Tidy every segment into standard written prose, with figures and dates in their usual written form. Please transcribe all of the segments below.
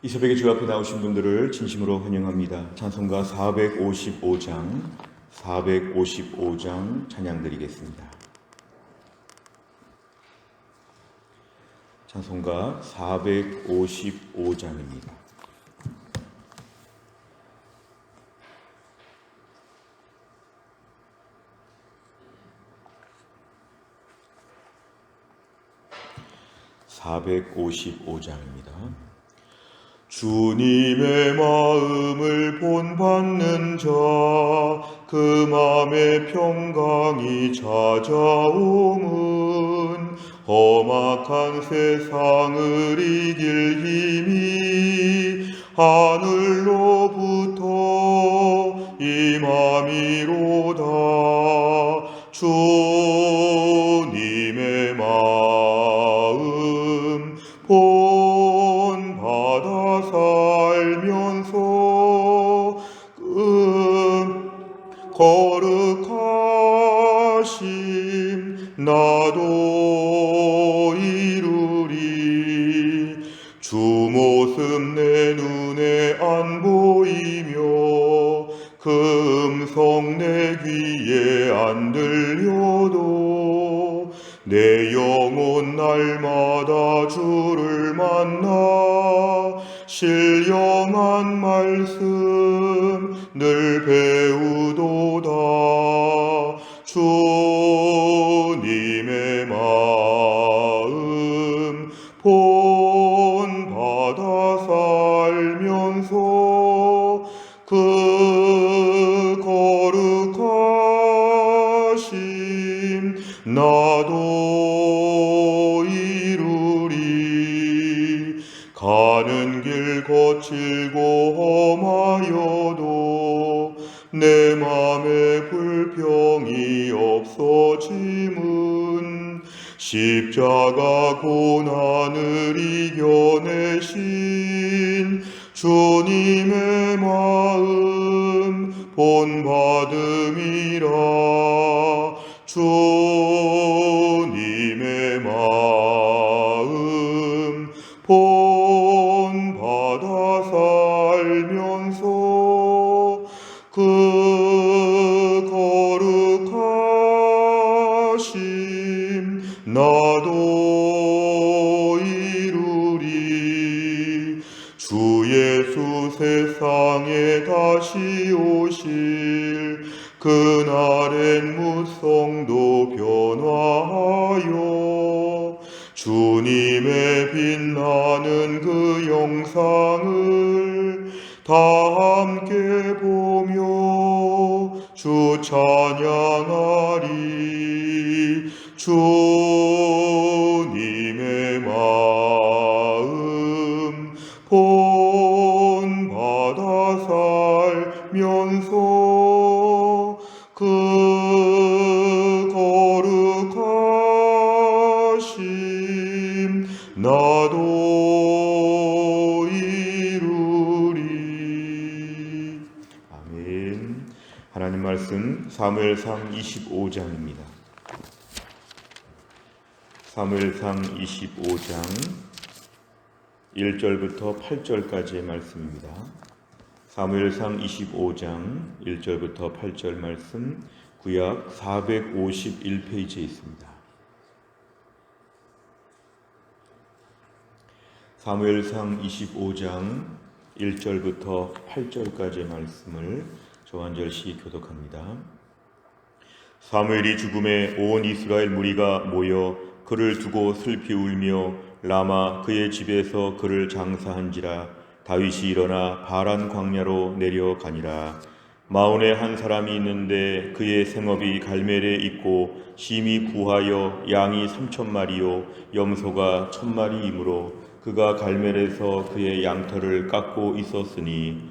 이 새벽에 주 앞에 나오신 분들을 진심으로 환영합니다. 찬송가 455장 찬양 드리겠습니다. 찬송가 455장입니다. 주님의 마음을 본받는 자, 그 마음의 평강이 찾아옴은 험악한 세상을 이길 힘이 하늘로부터 임함이로다. 주님의 마음 본받아 살면서 거룩하심 나도 이루리. 주 모습 내 눈에 안 보이며 그 음성 내 귀에 안 들려도 내 영혼 날마다 주를 만나 신령한 말씀 늘 배우도다. 주님의 마음 본받아 살면서 그 거룩하심 나도 이루리. 가는 길 거칠고 험하여도 내 맘에 불평이 없어짐은 십자가 고난을 이겨내신 주님의 마음 본받음이라. 주님의 마음 본받아 살면서 그 거룩하심 나도 이루리. 주 예수 세상에 다시 오실 그날엔 무성도 변화하여 주님의 빛나는 그 영상을 다 함께 보며 주 찬양하리. 주님의 마음 본받아 살면서 그 거룩하심 나도 이루리. 아멘. 하나님 말씀 사무엘상 25장입니다. 사무엘상 25장 1절부터 8절까지의 말씀입니다. 사무엘상 25장 1절부터 8절 말씀, 구약 451페이지에 있습니다. 사무엘상 25장 1절부터 8절까지의 말씀을 저 한 절씩 교독합니다. 사무엘이 죽음에 온 이스라엘 무리가 모여 그를 두고 슬피 울며 라마 그의 집에서 그를 장사한지라. 다윗이 일어나 바란 광야로 내려가니라. 마온에 한 사람이 있는데 그의 생업이 갈멜에 있고 심히 부하여 양이 3,000마리요 염소가 1,000마리이므로 그가 갈멜에서 그의 양털을 깎고 있었으니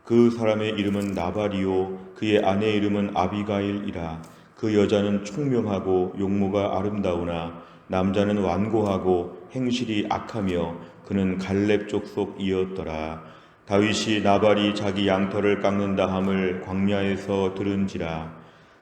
그 사람의 이름은 나발이요 그의 아내의 이름은 아비가일이라. 그 여자는 총명하고 용모가 아름다우나 남자는 완고하고 행실이 악하며 그는 갈렙 족속이었더라. 다윗이 나발이 자기 양털을 깎는다 함을 광야에서 들은지라.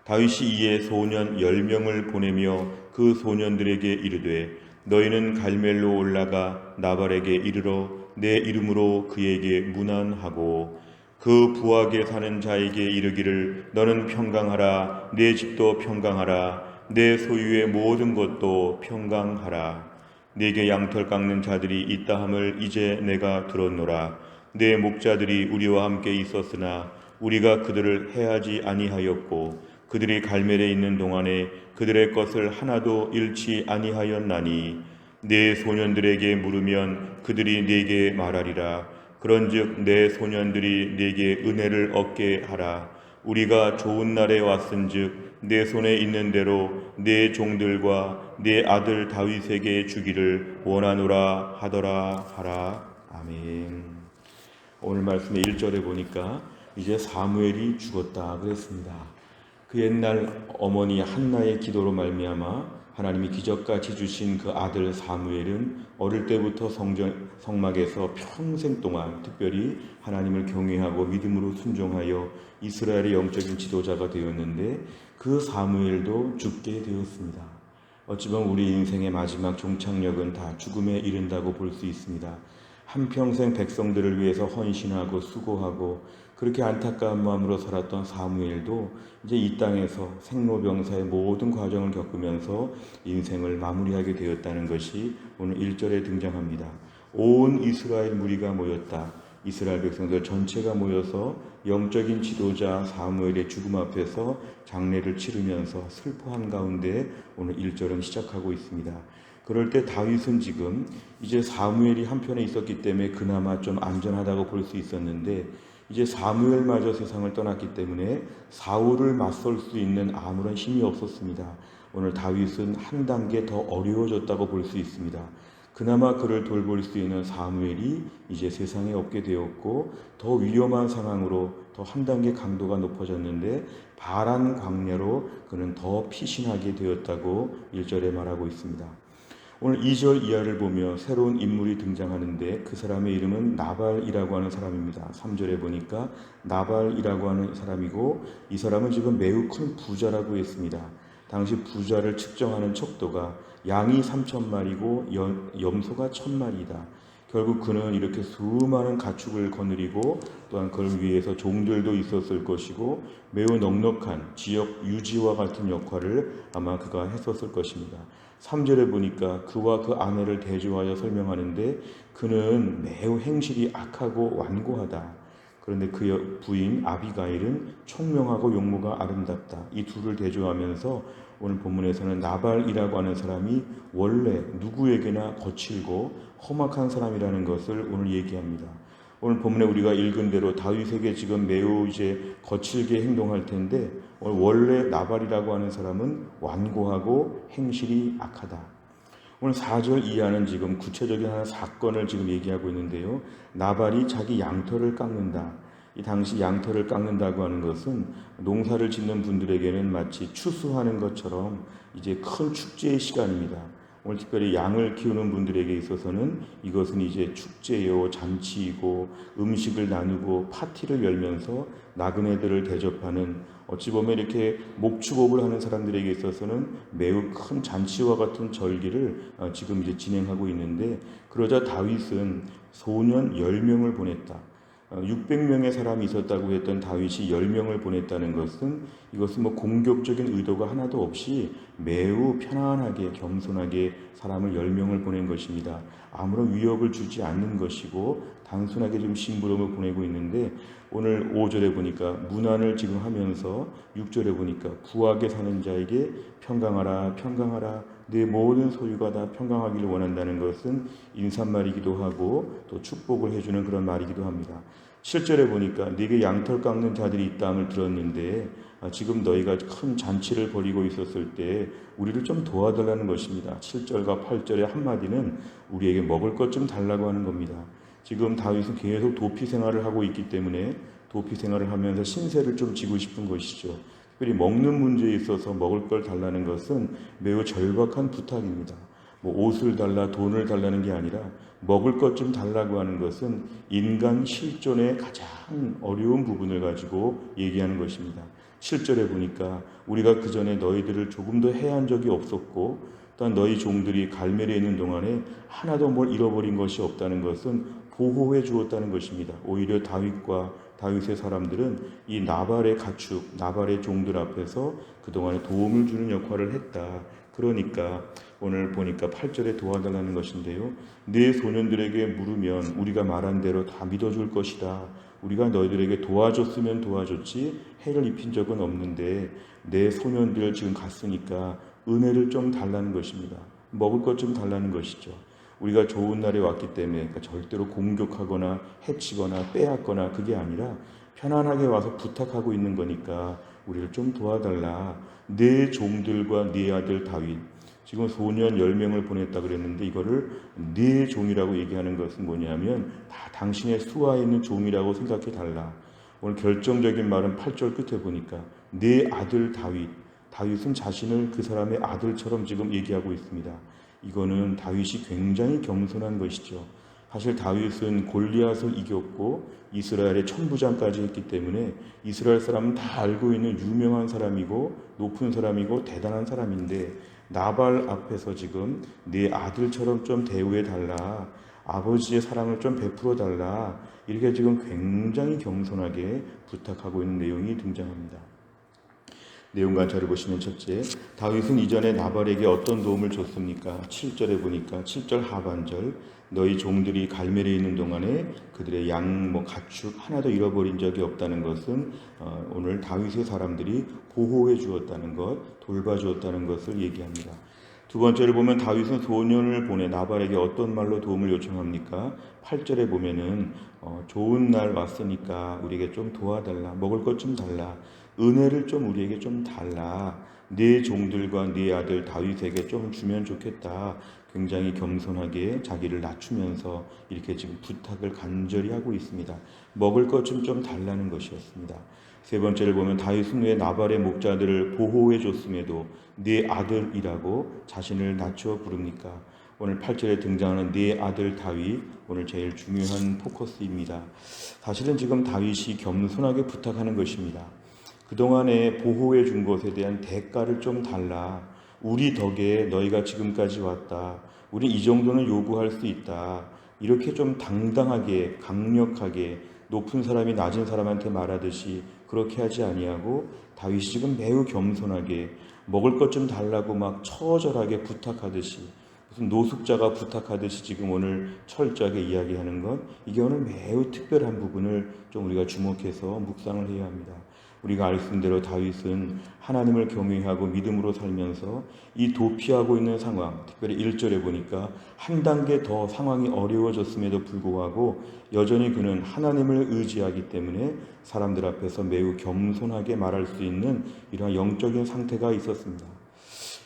다윗이 이에 소년 10명을 보내며 그 소년들에게 이르되 너희는 갈멜로 올라가 나발에게 이르러 내 이름으로 그에게 문안하고 그 부하게 사는 자에게 이르기를 너는 평강하라. 내 집도 평강하라. 내 소유의 모든 것도 평강하라. 네게 양털 깎는 자들이 있다 함을 이제 내가 들었노라. 내 목자들이 우리와 함께 있었으나 우리가 그들을 해하지 아니하였고 그들이 갈멜에 있는 동안에 그들의 것을 하나도 잃지 아니하였나니 내 소년들에게 물으면 그들이 네게 말하리라. 그런즉 내 소년들이 네게 은혜를 얻게 하라. 우리가 좋은 날에 왔은즉 내 손에 있는 대로 내 종들과 내 아들 다윗에게 주기를 원하노라 하더라 하라. 아멘. 오늘 말씀의 1절에 보니까 이제 사무엘이 죽었다 그랬습니다. 그 옛날 어머니 한나의 기도로 말미암아 하나님이 기적같이 주신 그 아들 사무엘은 어릴 때부터 성막에서 평생 동안 특별히 하나님을 경외하고 믿음으로 순종하여 이스라엘의 영적인 지도자가 되었는데 그 사무엘도 죽게 되었습니다. 어찌 보면 우리 인생의 마지막 종착역은 다 죽음에 이른다고 볼 수 있습니다. 한평생 백성들을 위해서 헌신하고 수고하고 그렇게 안타까운 마음으로 살았던 사무엘도 이제 이 땅에서 생로병사의 모든 과정을 겪으면서 인생을 마무리하게 되었다는 것이 오늘 1절에 등장합니다. 온 이스라엘 무리가 모였다. 이스라엘 백성들 전체가 모여서 영적인 지도자 사무엘의 죽음 앞에서 장례를 치르면서 슬퍼한 가운데 오늘 1절은 시작하고 있습니다. 그럴 때 다윗은 지금 이제 사무엘이 한편에 있었기 때문에 그나마 좀 안전하다고 볼 수 있었는데 이제 사무엘마저 세상을 떠났기 때문에 사울을 맞설 수 있는 아무런 힘이 없었습니다. 오늘 다윗은 한 단계 더 어려워졌다고 볼 수 있습니다. 그나마 그를 돌볼 수 있는 사무엘이 이제 세상에 없게 되었고 더 위험한 상황으로 더 한 단계 강도가 높아졌는데 바란 광야로 그는 더 피신하게 되었다고 1절에 말하고 있습니다. 오늘 2절 이하를 보며 새로운 인물이 등장하는데 그 사람의 이름은 나발이라고 하는 사람입니다. 3절에 보니까 나발이라고 하는 사람이고 이 사람은 지금 매우 큰 부자라고 했습니다. 당시 부자를 측정하는 척도가 양이 3,000마리고 염소가 1,000마리이다. 결국 그는 이렇게 수많은 가축을 거느리고 또한 그를 위해서 종들도 있었을 것이고 매우 넉넉한 지역 유지와 같은 역할을 아마 그가 했었을 것입니다. 3절에 보니까 그와 그 아내를 대조하여 설명하는데 그는 매우 행실이 악하고 완고하다. 그런데 그 부인 아비가일은 총명하고 용모가 아름답다. 이 둘을 대조하면서 오늘 본문에서는 나발이라고 하는 사람이 원래 누구에게나 거칠고 험악한 사람이라는 것을 오늘 얘기합니다. 오늘 본문에 우리가 읽은 대로 다윗에게 지금 매우 이제 거칠게 행동할 텐데 오늘 원래 나발이라고 하는 사람은 완고하고 행실이 악하다. 오늘 4절 이하는 지금 구체적인 하나 사건을 지금 얘기하고 있는데요. 나발이 자기 양털을 깎는다. 이 당시 양털을 깎는다고 하는 것은 농사를 짓는 분들에게는 마치 추수하는 것처럼 이제 큰 축제의 시간입니다. 오늘 특별히 양을 키우는 분들에게 있어서는 이것은 이제 축제요, 잔치이고 음식을 나누고 파티를 열면서 나그네들을 대접하는 어찌 보면 이렇게 목축업을 하는 사람들에게 있어서는 매우 큰 잔치와 같은 절기를 지금 이제 진행하고 있는데 그러자 다윗은 소년 10명을 보냈다. 600명의 사람이 있었다고 했던 다윗이 10명을 보냈다는 것은 이것은 공격적인 의도가 하나도 없이 매우 편안하게 겸손하게 사람을 10명을 보낸 것입니다. 아무런 위협을 주지 않는 것이고 단순하게 좀 심부름을 보내고 있는데 오늘 5절에 보니까 문안을 지금 하면서 6절에 보니까 부하게 사는 자에게 평강하라 평강하라 내 모든 소유가 다 평강하기를 원한다는 것은 인사말이기도 하고 또 축복을 해주는 그런 말이기도 합니다. 7절에 보니까 네게 양털 깎는 자들이 있다함을 들었는데 지금 너희가 큰 잔치를 벌이고 있었을 때 우리를 좀 도와달라는 것입니다. 7절과 8절의 한마디는 우리에게 먹을 것 좀 달라고 하는 겁니다. 지금 다윗은 계속 도피 생활을 하고 있기 때문에 도피 생활을 하면서 신세를 좀 지고 싶은 것이죠. 특별히 먹는 문제에 있어서 먹을 걸 달라는 것은 매우 절박한 부탁입니다. 옷을 달라 돈을 달라는 게 아니라 먹을 것 좀 달라고 하는 것은 인간 실존의 가장 어려운 부분을 가지고 얘기하는 것입니다. 7절에 보니까 우리가 그 전에 너희들을 조금 더 해한 적이 없었고 또한 너희 종들이 갈멜에 있는 동안에 하나도 뭘 잃어버린 것이 없다는 것은 보호해 주었다는 것입니다. 오히려 다윗과 다윗의 사람들은 이 나발의 가축, 나발의 종들 앞에서 그동안에 도움을 주는 역할을 했다. 그러니까 오늘 보니까 8절에 도와달라는 것인데요. 내 소년들에게 물으면 우리가 말한 대로 다 믿어줄 것이다. 우리가 너희들에게 도와줬으면 도와줬지 해를 입힌 적은 없는데 내 소년들 지금 갔으니까 은혜를 좀 달라는 것입니다. 먹을 것 좀 달라는 것이죠. 우리가 좋은 날에 왔기 때문에 그러니까 절대로 공격하거나 해치거나 빼앗거나 그게 아니라 편안하게 와서 부탁하고 있는 거니까 우리를 좀 도와달라. 내 종들과 네 아들 다윗, 지금 소년 10명을 보냈다 그랬는데 이거를 네 종이라고 얘기하는 것은 뭐냐면 다 당신의 수하에 있는 종이라고 생각해 달라. 오늘 결정적인 말은 8절 끝에 보니까 네 아들 다윗, 다윗은 자신을 그 사람의 아들처럼 지금 얘기하고 있습니다. 이거는 다윗이 굉장히 겸손한 것이죠. 사실 다윗은 골리앗을 이겼고 이스라엘의 천부장까지 했기 때문에 이스라엘 사람은 다 알고 있는 유명한 사람이고 높은 사람이고 대단한 사람인데 나발 앞에서 지금 네 아들처럼 좀 대우해 달라, 아버지의 사랑을 좀 베풀어 달라, 이렇게 지금 굉장히 겸손하게 부탁하고 있는 내용이 등장합니다. 내용 관찰을 보시면 첫째, 다윗은 이전에 나발에게 어떤 도움을 줬습니까? 7절에 보니까 7절 하반절, 너희 종들이 갈멜에 있는 동안에 그들의 양, 가축 하나도 잃어버린 적이 없다는 것은 오늘 다윗의 사람들이 보호해 주었다는 것, 돌봐주었다는 것을 얘기합니다. 두 번째를 보면 다윗은 소년을 보내 나발에게 어떤 말로 도움을 요청합니까? 8절에 보면은 좋은 날 왔으니까 우리에게 좀 도와달라, 먹을 것 좀 달라, 은혜를 좀 우리에게 좀 달라, 네 종들과 네 아들 다윗에게 좀 주면 좋겠다. 굉장히 겸손하게 자기를 낮추면서 이렇게 지금 부탁을 간절히 하고 있습니다. 먹을 것 좀 달라는 것이었습니다. 세 번째를 보면 다윗은 왜 나발의 목자들을 보호해 줬음에도 네 아들이라고 자신을 낮추어 부릅니까? 오늘 8절에 등장하는 네 아들 다윗, 오늘 제일 중요한 포커스입니다. 사실은 지금 다윗이 겸손하게 부탁하는 것입니다. 그동안에 보호해 준 것에 대한 대가를 좀 달라. 우리 덕에 너희가 지금까지 왔다. 우리 이 정도는 요구할 수 있다. 이렇게 좀 당당하게, 강력하게 높은 사람이 낮은 사람한테 말하듯이 그렇게 하지 아니하고 다윗이 지금 매우 겸손하게 먹을 것 좀 달라고 막 처절하게 부탁하듯이, 무슨 노숙자가 부탁하듯이 지금 오늘 철저하게 이야기하는 것, 이게 오늘 매우 특별한 부분을 좀 우리가 주목해서 묵상을 해야 합니다. 우리가 알 수 있는 대로 다윗은 하나님을 경외하고 믿음으로 살면서 이 도피하고 있는 상황, 특별히 1절에 보니까 한 단계 더 상황이 어려워졌음에도 불구하고 여전히 그는 하나님을 의지하기 때문에 사람들 앞에서 매우 겸손하게 말할 수 있는 이러한 영적인 상태가 있었습니다.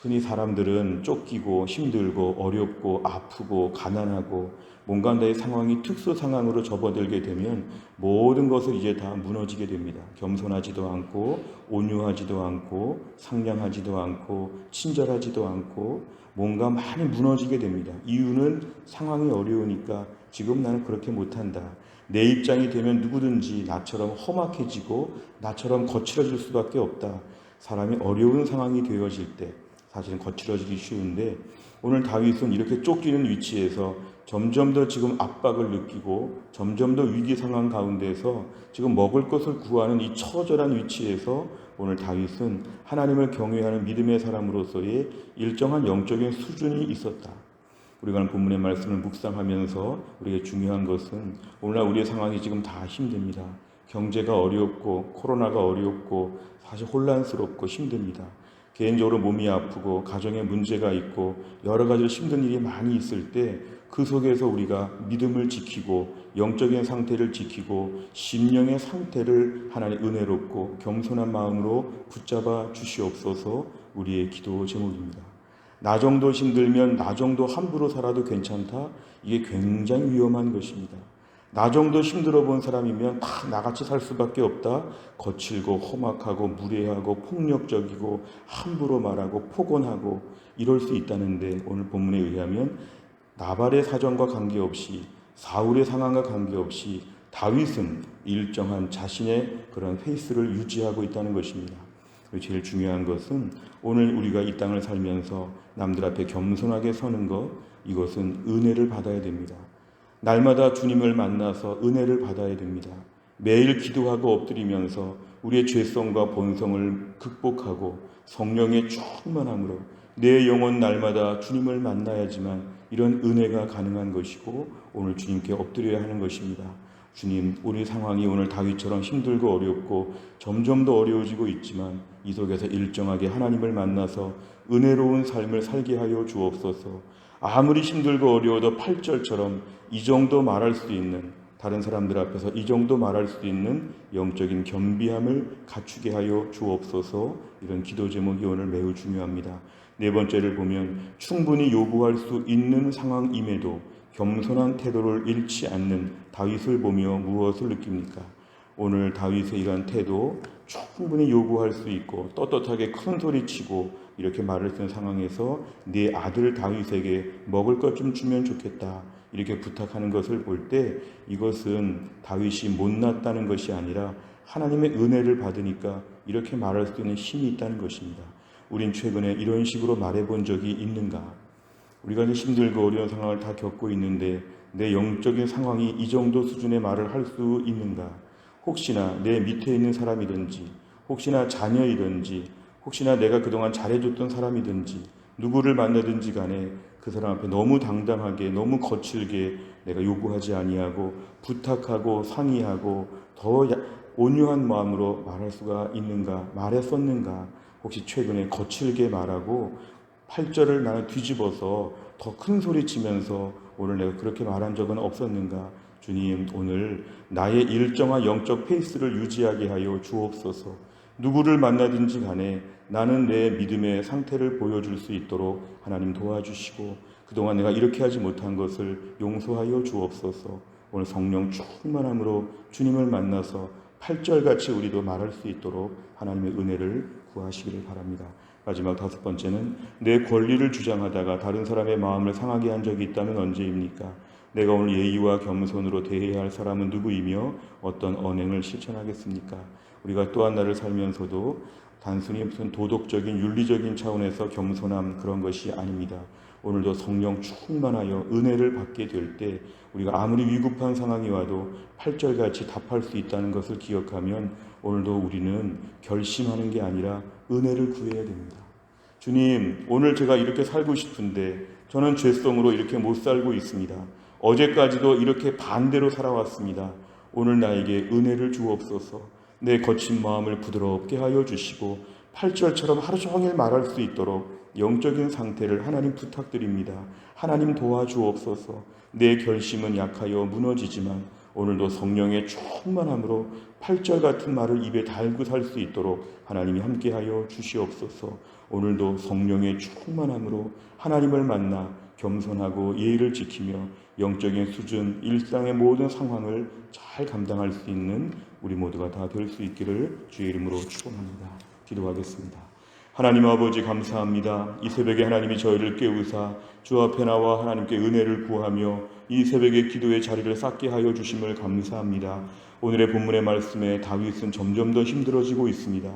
흔히 사람들은 쫓기고 힘들고 어렵고 아프고 가난하고 뭔가 내 상황이 특수 상황으로 접어들게 되면 모든 것을 이제 다 무너지게 됩니다. 겸손하지도 않고 온유하지도 않고 상냥하지도 않고 친절하지도 않고 뭔가 많이 무너지게 됩니다. 이유는 상황이 어려우니까 지금 나는 그렇게 못한다. 내 입장이 되면 누구든지 나처럼 험악해지고 나처럼 거칠어질 수밖에 없다. 사람이 어려운 상황이 되어질 때 사실은 거칠어지기 쉬운데 오늘 다윗은 이렇게 쫓기는 위치에서 점점 더 지금 압박을 느끼고 점점 더 위기 상황 가운데서 지금 먹을 것을 구하는 이 처절한 위치에서 오늘 다윗은 하나님을 경외하는 믿음의 사람으로서의 일정한 영적인 수준이 있었다. 우리가 오늘 본문의 말씀을 묵상하면서 우리에게 중요한 것은 오늘날 우리의 상황이 지금 다 힘듭니다. 경제가 어렵고 코로나가 어렵고 사실 혼란스럽고 힘듭니다. 개인적으로 몸이 아프고 가정에 문제가 있고 여러 가지 힘든 일이 많이 있을 때 그 속에서 우리가 믿음을 지키고 영적인 상태를 지키고 심령의 상태를 하나님 은혜롭고 겸손한 마음으로 붙잡아 주시옵소서 우리의 기도 제목입니다. 나 정도 힘들면 나 정도 함부로 살아도 괜찮다. 이게 굉장히 위험한 것입니다. 나 정도 힘들어 본 사람이면 다 나같이 살 수밖에 없다. 거칠고 험악하고 무례하고 폭력적이고 함부로 말하고 폭언하고 이럴 수 있다는데 오늘 본문에 의하면 나발의 사정과 관계없이 사울의 상황과 관계없이 다윗은 일정한 자신의 그런 페이스를 유지하고 있다는 것입니다. 제일 중요한 것은 오늘 우리가 이 땅을 살면서 남들 앞에 겸손하게 서는 것, 이것은 은혜를 받아야 됩니다. 날마다 주님을 만나서 은혜를 받아야 됩니다. 매일 기도하고 엎드리면서 우리의 죄성과 본성을 극복하고 성령의 충만함으로 내 영혼 날마다 주님을 만나야지만 이런 은혜가 가능한 것이고 오늘 주님께 엎드려야 하는 것입니다. 주님, 우리 상황이 오늘 다윗처럼 힘들고 어렵고 점점 더 어려워지고 있지만 이 속에서 일정하게 하나님을 만나서 은혜로운 삶을 살게 하여 주옵소서. 아무리 힘들고 어려워도 8절처럼 이 정도 말할 수 있는, 다른 사람들 앞에서 이 정도 말할 수 있는 영적인 겸비함을 갖추게 하여 주옵소서. 이런 기도 제목이 오늘 매우 중요합니다. 네 번째를 보면 충분히 요구할 수 있는 상황임에도 겸손한 태도를 잃지 않는 다윗을 보며 무엇을 느낍니까? 오늘 다윗의 이러한 태도, 충분히 요구할 수 있고 떳떳하게 큰 소리치고 이렇게 말을 쓴 상황에서 네 아들 다윗에게 먹을 것 좀 주면 좋겠다 이렇게 부탁하는 것을 볼 때 이것은 다윗이 못났다는 것이 아니라 하나님의 은혜를 받으니까 이렇게 말할 수 있는 힘이 있다는 것입니다. 우린 최근에 이런 식으로 말해본 적이 있는가? 우리가 힘들고 어려운 상황을 다 겪고 있는데 내 영적인 상황이 이 정도 수준의 말을 할 수 있는가? 혹시나 내 밑에 있는 사람이든지 혹시나 자녀이든지 혹시나 내가 그동안 잘해줬던 사람이든지 누구를 만나든지 간에 그 사람 앞에 너무 당당하게 너무 거칠게 내가 요구하지 아니하고 부탁하고 상의하고 더 온유한 마음으로 말할 수가 있는가? 말했었는가? 혹시 최근에 거칠게 말하고 8절을 나는 뒤집어서 더 큰 소리 치면서 오늘 내가 그렇게 말한 적은 없었는가? 주님, 오늘 나의 일정한 영적 페이스를 유지하게 하여 주옵소서. 누구를 만나든지 간에 나는 내 믿음의 상태를 보여줄 수 있도록 하나님 도와주시고 그동안 내가 이렇게 하지 못한 것을 용서하여 주옵소서. 오늘 성령 충만함으로 주님을 만나서 8절같이 우리도 말할 수 있도록 하나님의 은혜를 구하시기를 바랍니다. 마지막 5번째는 내 권리를 주장하다가 다른 사람의 마음을 상하게 한 적이 있다면 언제입니까? 내가 오늘 예의와 겸손으로 대해야 할 사람은 누구이며 어떤 언행을 실천하겠습니까? 우리가 또 한 날을 살면서도 단순히 무슨 도덕적인 윤리적인 차원에서 겸손함 그런 것이 아닙니다. 오늘도 성령 충만하여 은혜를 받게 될 때 우리가 아무리 위급한 상황이 와도 8절같이 답할 수 있다는 것을 기억하면 오늘도 우리는 결심하는 게 아니라 은혜를 구해야 됩니다. 주님, 오늘 제가 이렇게 살고 싶은데 저는 죄성으로 이렇게 못 살고 있습니다. 어제까지도 이렇게 반대로 살아왔습니다. 오늘 나에게 은혜를 주옵소서. 내 거친 마음을 부드럽게 하여 주시고 8절처럼 하루 종일 말할 수 있도록 영적인 상태를 하나님 부탁드립니다. 하나님 도와주옵소서. 내 결심은 약하여 무너지지만 오늘도 성령의 충만함으로 8절 같은 말을 입에 달고 살 수 있도록 하나님이 함께하여 주시옵소서. 오늘도 성령의 충만함으로 하나님을 만나 겸손하고 예의를 지키며 영적인 수준, 일상의 모든 상황을 잘 감당할 수 있는 우리 모두가 다 될 수 있기를 주의 이름으로 축원합니다. 기도하겠습니다. 하나님 아버지 감사합니다. 이 새벽에 하나님이 저희를 깨우사 주 앞에 나와 하나님께 은혜를 구하며 이 새벽에 기도의 자리를 쌓게 하여 주심을 감사합니다. 오늘의 본문의 말씀에 다윗은 점점 더 힘들어지고 있습니다.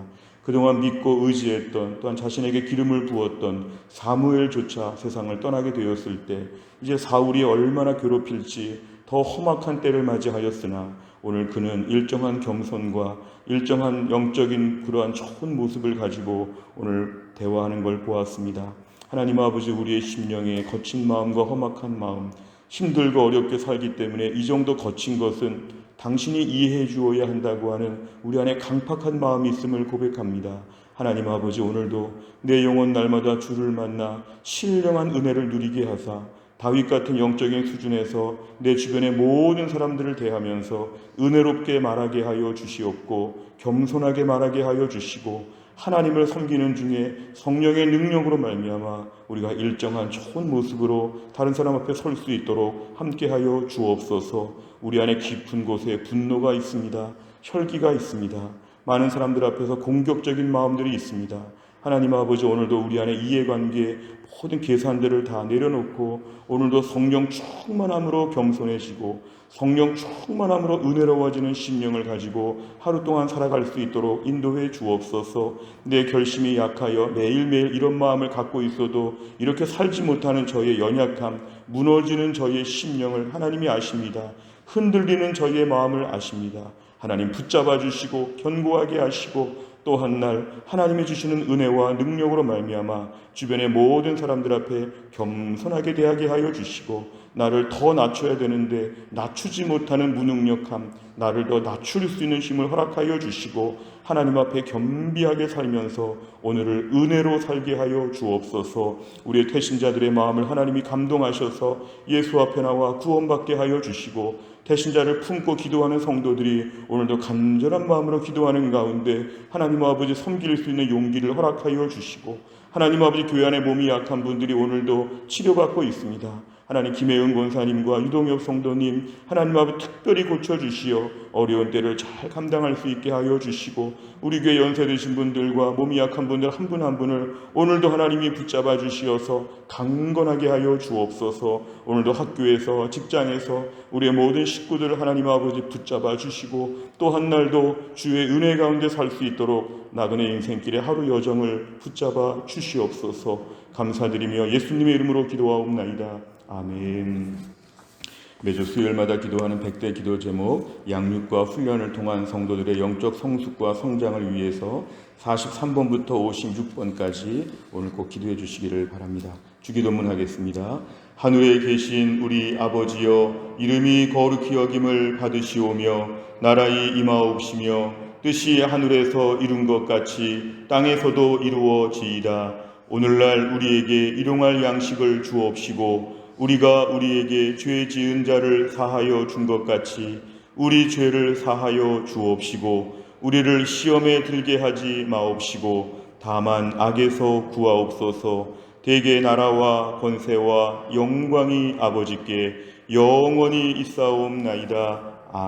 그동안 믿고 의지했던 또한 자신에게 기름을 부었던 사무엘조차 세상을 떠나게 되었을 때 이제 사울이 얼마나 괴롭힐지 더 험악한 때를 맞이하였으나 오늘 그는 일정한 겸손과 일정한 영적인 그러한 좋은 모습을 가지고 오늘 대화하는 걸 보았습니다. 하나님 아버지, 우리의 심령에 거친 마음과 험악한 마음, 힘들고 어렵게 살기 때문에 이 정도 거친 것은 당신이 이해해 주어야 한다고 하는 우리 안에 강팍한 마음이 있음을 고백합니다. 하나님 아버지, 오늘도 내 영혼 날마다 주를 만나 신령한 은혜를 누리게 하사 다윗 같은 영적인 수준에서 내 주변의 모든 사람들을 대하면서 은혜롭게 말하게 하여 주시옵고 겸손하게 말하게 하여 주시고 하나님을 섬기는 중에 성령의 능력으로 말미암아 우리가 일정한 좋은 모습으로 다른 사람 앞에 설 수 있도록 함께하여 주옵소서. 우리 안에 깊은 곳에 분노가 있습니다. 혈기가 있습니다. 많은 사람들 앞에서 공격적인 마음들이 있습니다. 하나님 아버지, 오늘도 우리 안에 이해관계 모든 계산들을 다 내려놓고 오늘도 성령 충만함으로 겸손해지고 성령 충만함으로 은혜로워지는 심령을 가지고 하루 동안 살아갈 수 있도록 인도해 주옵소서. 내 결심이 약하여 매일매일 이런 마음을 갖고 있어도 이렇게 살지 못하는 저의 연약함, 무너지는 저의 심령을 하나님이 아십니다. 흔들리는 저의 마음을 아십니다. 하나님 붙잡아 주시고 견고하게 하시고 또 한 날 하나님이 주시는 은혜와 능력으로 말미암아 주변의 모든 사람들 앞에 겸손하게 대하게 하여 주시고 나를 더 낮춰야 되는데 낮추지 못하는 무능력함, 나를 더 낮출 수 있는 힘을 허락하여 주시고 하나님 앞에 겸비하게 살면서 오늘을 은혜로 살게 하여 주옵소서. 우리의 태신자들의 마음을 하나님이 감동하셔서 예수 앞에 나와 구원받게 하여 주시고 태신자를 품고 기도하는 성도들이 오늘도 간절한 마음으로 기도하는 가운데 하나님 아버지 섬길 수 있는 용기를 허락하여 주시고 하나님 아버지 교회 안에 몸이 약한 분들이 오늘도 치료받고 있습니다. 하나님 김혜은 권사님과 유동엽 성도님 하나님 아버지 특별히 고쳐주시어 어려운 때를 잘 감당할 수 있게 하여 주시고 우리 교회 연세드신 분들과 몸이 약한 분들 한 분 한 분을 오늘도 하나님이 붙잡아 주시어서 강건하게 하여 주옵소서. 오늘도 학교에서 직장에서 우리의 모든 식구들을 하나님 아버지 붙잡아 주시고 또 한 날도 주의 은혜 가운데 살 수 있도록 나그네 인생길의 하루 여정을 붙잡아 주시옵소서. 감사드리며 예수님의 이름으로 기도하옵나이다. 아멘. 매주 수요일마다 기도하는 100대 기도 제목, 양육과 훈련을 통한 성도들의 영적 성숙과 성장을 위해서 43번부터 56번까지 오늘 꼭 기도해 주시기를 바랍니다. 주기도문 하겠습니다. 하늘에 계신 우리 아버지여, 이름이 거룩히 여김을 받으시오며 나라의 임하옵시며 뜻이 하늘에서 이룬 것 같이 땅에서도 이루어지이다. 오늘날 우리에게 일용할 양식을 주옵시고 우리가 우리에게 죄 지은 자를 사하여 준 것 같이 우리 죄를 사하여 주옵시고 우리를 시험에 들게 하지 마옵시고 다만 악에서 구하옵소서. 대개 나라와 권세와 영광이 아버지께 영원히 있사옵나이다.